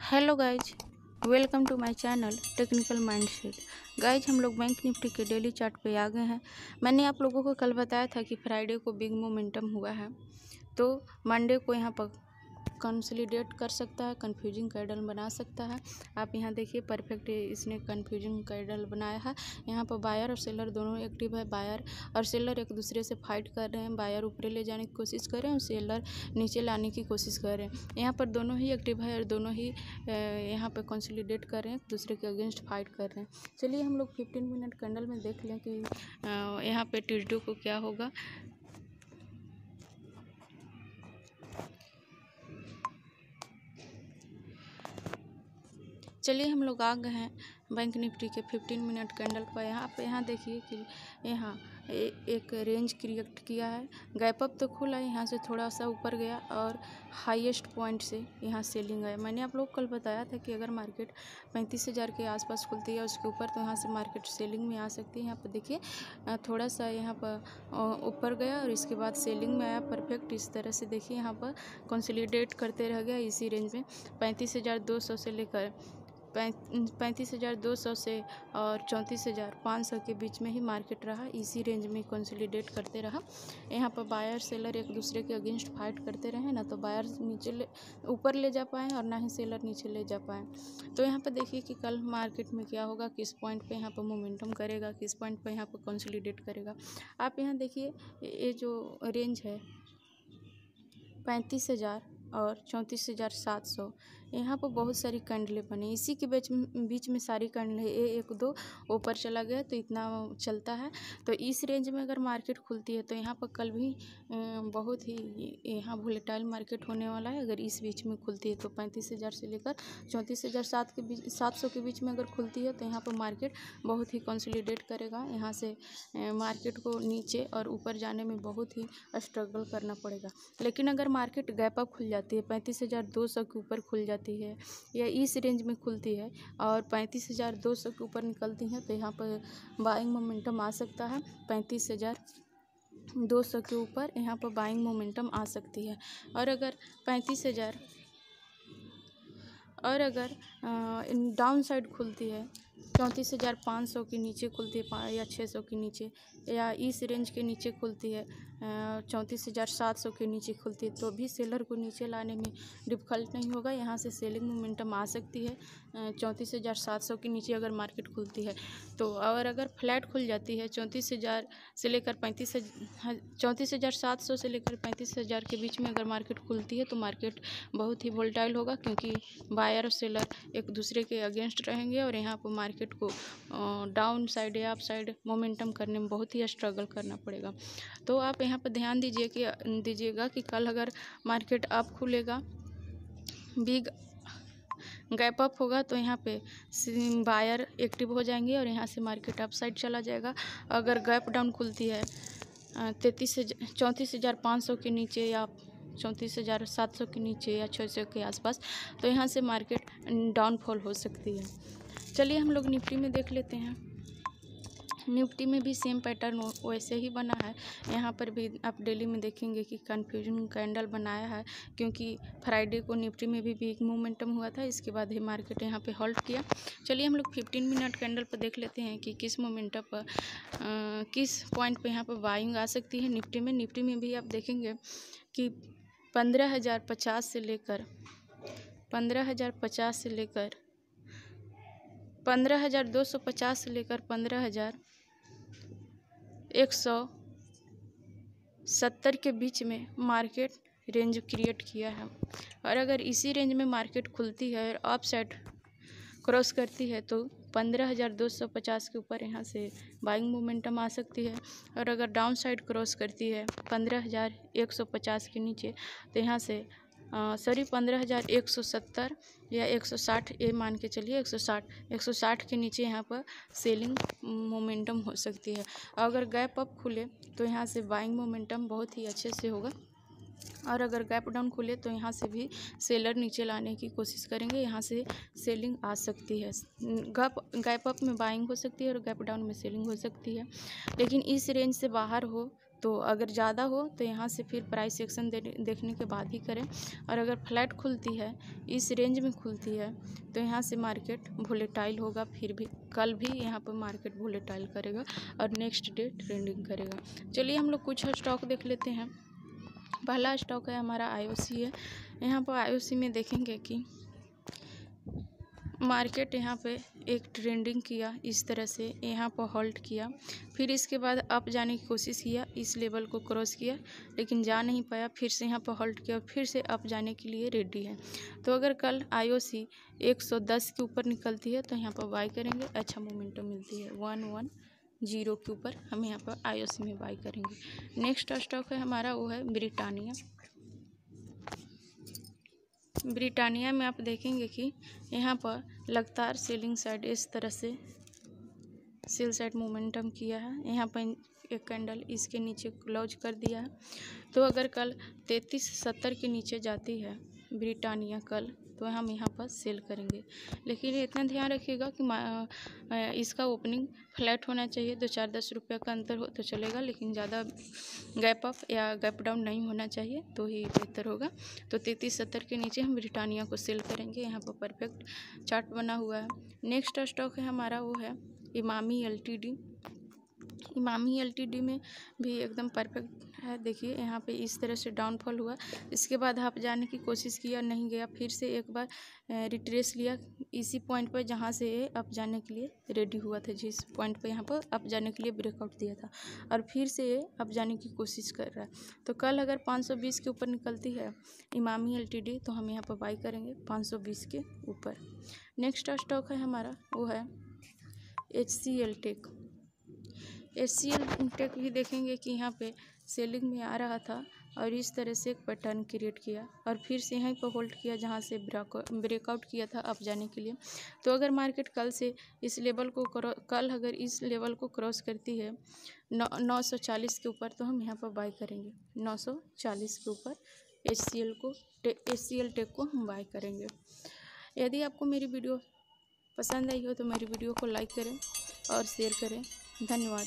Hello guys, welcome to my channel technical mindset. Guys, हम लोग Bank Nifty के daily chart पे आ गए हैं। मैंने आप लोगों को कल बताया था कि फ्राइडे को बिग मोमेंटम हुआ है, तो मंडे को यहाँ पर कंसोलिडेट कर सकता है, कन्फ्यूजिंग कैंडल बना सकता है। आप यहाँ देखिए, परफेक्ट इसने कन्फ्यूजिंग कैंडल बनाया है। यहाँ पर बायर और सेलर दोनों एक्टिव है। बायर और सेलर एक दूसरे से फाइट कर रहे हैं। बायर ऊपर ले जाने की कोशिश कर रहे हैं और सेलर नीचे लाने की कोशिश कर रहे हैं। यहाँ पर दोनों ही एक्टिव है और दोनों ही यहाँ पर कंसोलिडेट कर रहे हैं, एक दूसरे के अगेंस्ट फाइट कर रहे हैं। चलिए हम लोग 15 मिनट कैंडल में देख लें कि यहाँ पे ट्यूसडे को क्या होगा। चलिए हम लोग आ गए हैं बैंक निफ्टी के 15 मिनट कैंडल पर। यहाँ देखिए कि यहाँ एक रेंज क्रिएट किया है। गैप अप तो खुला, यहाँ से थोड़ा सा ऊपर गया और हाईएस्ट पॉइंट से यहाँ सेलिंग है। मैंने आप लोग कल बताया था कि अगर मार्केट 35,000 के आसपास खुलती है उसके ऊपर, तो यहाँ से मार्केट सेलिंग में आ सकती है। यहाँ पर देखिए थोड़ा सा यहाँ पर ऊपर गया और इसके बाद सेलिंग में आया। परफेक्ट इस तरह से देखिए यहाँ पर कंसोलिडेट करते रह गया इसी रेंज में। 35,200 से लेकर 35,200 से और 34,500 के बीच में ही मार्केट रहा। इसी रेंज में कंसोलिडेट करते रहा। यहाँ पर बायर सेलर एक दूसरे के अगेंस्ट फाइट करते रहे, ना तो बायर ऊपर ले जा पाए और ना ही सेलर नीचे ले जा पाए। तो यहाँ पर देखिए कि कल मार्केट में क्या होगा, किस पॉइंट पे यहाँ पर मोमेंटम करेगा, किस पॉइंट पे यहाँ पर कंसोलिडेट करेगा। आप यहाँ देखिए, ये जो रेंज है 35,000 और 34,700, यहाँ पर बहुत सारी कैंडलें बनी। इसी के बीच में सारी कैंडलें एक दो ऊपर चला गया तो इतना चलता है। तो इस रेंज में अगर मार्केट खुलती है तो यहाँ पर कल भी बहुत ही यहाँ वोलेटाइल मार्केट होने वाला है। अगर इस बीच में खुलती है तो 35,000 से लेकर 34,700 के बीच में अगर खुलती है तो यहाँ पर मार्केट बहुत ही कंसोलिडेट करेगा। यहाँ से मार्केट को नीचे और ऊपर जाने में बहुत ही स्ट्रगल करना पड़ेगा। लेकिन अगर मार्केट गैप अप खुल जाती है, 35,200 के ऊपर खुल जाती है या इस रेंज में खुलती है और 35,200 के ऊपर निकलती है, तो यहाँ पर बाइंग मोमेंटम आ सकता है। 35,200 के ऊपर यहाँ पर बाइंग मोमेंटम आ सकती है। और अगर 35,000 और अगर डाउन साइड खुलती है, 34,500 के नीचे खुलती है या 600 के नीचे, या इस रेंज के नीचे खुलती है, 34,700 के नीचे खुलती है, तो भी सेलर को नीचे लाने में डिफ़िकल्ट नहीं होगा। यहाँ से सेलिंग मोमेंटम आ सकती है 34,700 के नीचे अगर मार्केट खुलती है तो। और अगर फ्लैट खुल जाती है 34,000 से लेकर 34,700 से लेकर 35,000 के बीच में अगर मार्केट खुलती है तो मार्केट बहुत ही वोलेटाइल होगा, क्योंकि बायर और सेलर एक दूसरे के अगेंस्ट रहेंगे और यहाँ पर मार्केट को डाउन साइड या अप साइड मोमेंटम करने में बहुत ही स्ट्रगल करना पड़ेगा। तो आप यहाँ पर ध्यान दीजिएगा कि कल अगर मार्केट अप खुलेगा, बिग गैप अप होगा, तो यहाँ पे बायर एक्टिव हो जाएंगे और यहाँ से मार्केट अप साइड चला जाएगा। अगर गैप डाउन खुलती है 34,500 के नीचे या 34,700 के नीचे या 600 के आसपास, तो यहाँ से मार्केट डाउनफॉल हो सकती है। चलिए हम लोग निफ्टी में देख लेते हैं। निफ्टी में भी सेम पैटर्न वैसे ही बना है। यहाँ पर भी आप डेली में देखेंगे कि कन्फ्यूजन कैंडल बनाया है, क्योंकि फ्राइडे को निफ्टी में भी बिग मोमेंटम हुआ था। इसके बाद ही मार्केट यहाँ पे होल्ड किया। चलिए हम लोग 15 मिनट कैंडल पर देख लेते हैं कि किस मोमेंटम पर किस पॉइंट पे यहाँ पर बाइंग आ सकती है निफ्टी में। निफ्टी में भी आप देखेंगे कि 15,050 से लेकर 15,250 से लेकर 15,170 के बीच में मार्केट रेंज क्रिएट किया है। और अगर इसी रेंज में मार्केट खुलती है और अप साइड क्रॉस करती है तो 15,250 के ऊपर यहाँ से बाइंग मोमेंटम आ सकती है। और अगर डाउन साइड क्रॉस करती है 15,150 के नीचे, तो यहाँ से 15,170 या 160, ये मान के चलिए 160 के नीचे यहाँ पर सेलिंग मोमेंटम हो सकती है। अगर गैप अप खुले तो यहाँ से बाइंग मोमेंटम बहुत ही अच्छे से होगा। और अगर गैप डाउन खुले तो यहाँ से भी सेलर नीचे लाने की कोशिश करेंगे, यहाँ से सेलिंग आ सकती है। गैप अप में बाइंग हो सकती है और गैप डाउन में सेलिंग हो सकती है। लेकिन इस रेंज से बाहर हो तो अगर ज़्यादा हो तो यहाँ से फिर प्राइस सेक्शन देखने के बाद ही करें। और अगर फ्लैट खुलती है, इस रेंज में खुलती है, तो यहाँ से मार्केट वोलेटाइल होगा। फिर भी कल भी यहाँ पर मार्केट वोलेटाइल करेगा और नेक्स्ट डे ट्रेंडिंग करेगा। चलिए हम लोग कुछ स्टॉक देख लेते हैं। पहला स्टॉक है हमारा IOC है। यहाँ पर IOC में देखेंगे कि मार्केट यहाँ पे एक ट्रेंडिंग किया, इस तरह से यहाँ पर होल्ड किया, फिर इसके बाद अप जाने की कोशिश किया, इस लेवल को क्रॉस किया लेकिन जा नहीं पाया, फिर से यहाँ पर होल्ड किया, फिर से अप जाने के लिए रेडी है। तो अगर कल IOC 110 के ऊपर निकलती है तो यहाँ पर बाई करेंगे, अच्छा मोमेंटम मिलती है 110 के ऊपर हम यहाँ पर IOC में बाई करेंगे। नेक्स्ट स्टॉक है हमारा वो है ब्रिटानिया। ब्रिटानिया में आप देखेंगे कि यहाँ पर लगातार सेलिंग साइड इस तरह से सेल साइड मोमेंटम किया है। यहाँ पर एक कैंडल इसके नीचे क्लोज कर दिया है। तो अगर कल 3370 के नीचे जाती है ब्रिटानिया कल, तो हम यहाँ पर सेल करेंगे। लेकिन इतना ध्यान रखिएगा कि इसका ओपनिंग फ्लैट होना चाहिए, 2-4-10 रुपये का अंतर हो तो चलेगा, लेकिन ज़्यादा गैप अप या गैप डाउन नहीं होना चाहिए तो ही बेहतर होगा। तो 3370 के नीचे हम ब्रिटानिया को सेल करेंगे। यहाँ पर परफेक्ट चार्ट बना हुआ है। नेक्स्ट स्टॉक है हमारा वो है इमामी LTD। इमामी LTD में भी एकदम परफेक्ट है। देखिए यहाँ पे इस तरह से डाउनफॉल हुआ, इसके बाद अप जाने की कोशिश किया, नहीं गया, फिर से एक बार रिट्रेस लिया इसी पॉइंट पर जहाँ से ये अप जाने के लिए रेडी हुआ था, जिस पॉइंट पे यहाँ पर अप जाने के लिए ब्रेकआउट दिया था, और फिर से ये अप जाने की कोशिश कर रहा है। तो कल अगर 520 के ऊपर निकलती है इमामी LTD तो हम यहाँ पर बाई करेंगे 520 के ऊपर। नेक्स्ट स्टॉक है हमारा वो है HCL टेक। HCL टेक भी देखेंगे कि यहाँ पे सेलिंग में आ रहा था और इस तरह से एक पैटर्न क्रिएट किया और फिर से यहीं पर होल्ड किया जहाँ से ब्रेकआउट किया था अप जाने के लिए। तो अगर मार्केट कल से इस लेवल को अगर इस लेवल को क्रॉस करती है 940 के ऊपर तो हम यहाँ पर बाई करेंगे 940 के ऊपर HCL टेक को हम बाई करेंगे। यदि आपको मेरी वीडियो पसंद आई हो तो मेरी वीडियो को लाइक करें और शेयर करें। धन्यवाद।